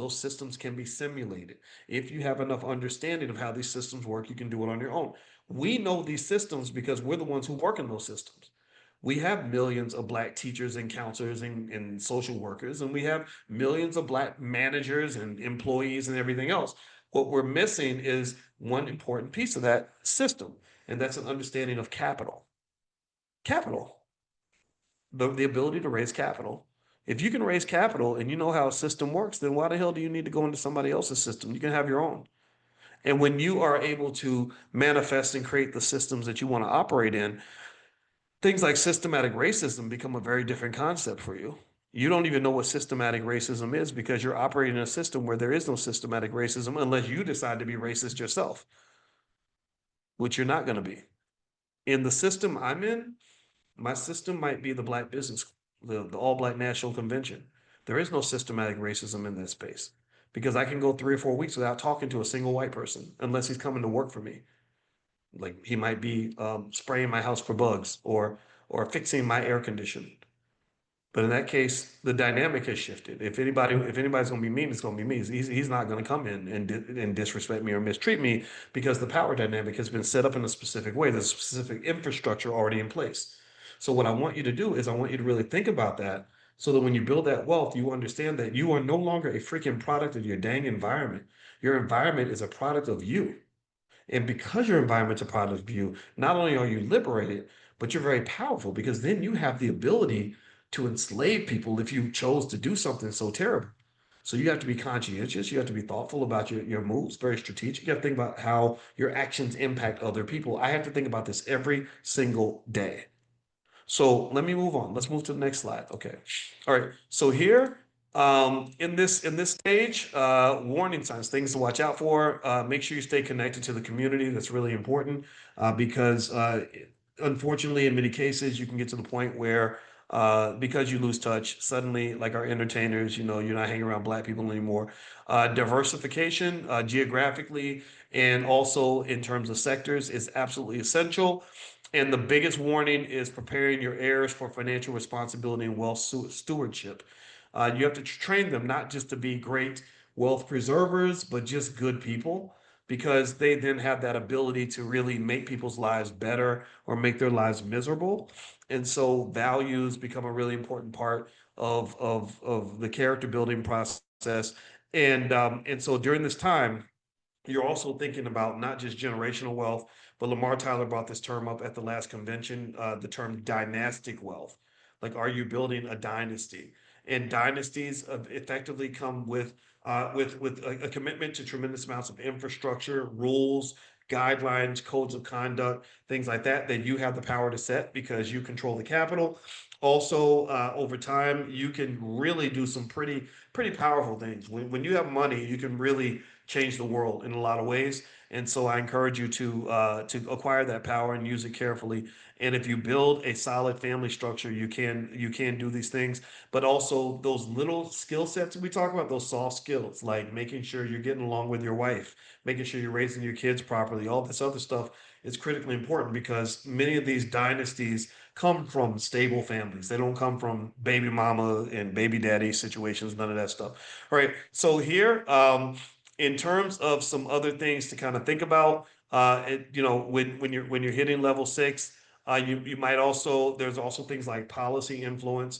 those systems can be simulated. If you have enough understanding of how these systems work, you can do it on your own. We know these systems because we're the ones who work in those systems. We have millions of black teachers and counselors and social workers, and we have millions of black managers and employees and everything else. What we're missing is one important piece of that system, and that's an understanding of capital. Capital, the ability to raise capital. If you can raise capital and you know how a system works, then why the hell do you need to go into somebody else's system? You can have your own. And when you are able to manifest and create the systems that you want to operate in, things like systematic racism become a very different concept for you. You don't even know what systematic racism is because you're operating in a system where there is no systematic racism unless you decide to be racist yourself, which you're not going to be. In the system I'm in, my system might be the Black Business, the All Black National Convention. There is no systematic racism in that space because I can go 3 or 4 weeks without talking to a single white person unless he's coming to work for me. Like he might be spraying my house for bugs or fixing my air condition. But in that case, the dynamic has shifted. If anybody's going to be mean, it's going to be me. He's not going to come in and disrespect me or mistreat me because the power dynamic has been set up in a specific way. There's a specific infrastructure already in place. So what I want you to do is I want you to really think about that so that when you build that wealth, you understand that you are no longer a freaking product of your dang environment. Your environment is a product of you. And because your environment's a product of you, not only are you liberated, but you're very powerful because then you have the ability to enslave people if you chose to do something so terrible. So you have to be conscientious. You have to be thoughtful about your moves, very strategic. You have to think about how your actions impact other people. I have to think about this every single day. So let me move on. Let's move to the next slide. Okay. All right. So here, in this stage, warning signs, things to watch out for. Make sure you stay connected to the community. That's really important because unfortunately, in many cases, you can get to the point where because you lose touch, suddenly, like our entertainers, you're not hanging around black people anymore. Diversification geographically and also in terms of sectors is absolutely essential. And the biggest warning is preparing your heirs for financial responsibility and wealth stewardship. You have to train them not just to be great wealth preservers, but just good people, because they then have that ability to really make people's lives better or make their lives miserable. And so values become a really important part of the character building process. And so during this time, you're also thinking about not just generational wealth, but Lamar Tyler brought this term up at the last convention, the term dynastic wealth. Like, are you building a dynasty? And dynasties effectively come with a commitment to tremendous amounts of infrastructure, rules, guidelines, codes of conduct, things like that, that you have the power to set because you control the capital. Also, over time, you can really do some pretty powerful things. When you have money, you can really change the world in a lot of ways. And so I encourage you to acquire that power and use it carefully. And if you build a solid family structure, you can do these things. But also those little skill sets we talk about, those soft skills, like making sure you're getting along with your wife, making sure you're raising your kids properly, all this other stuff is critically important because many of these dynasties come from stable families. They don't come from baby mama and baby daddy situations, none of that stuff. All right. So here, in terms of some other things to kind of think about, when you're hitting level 6, you might also there's also things like policy influence.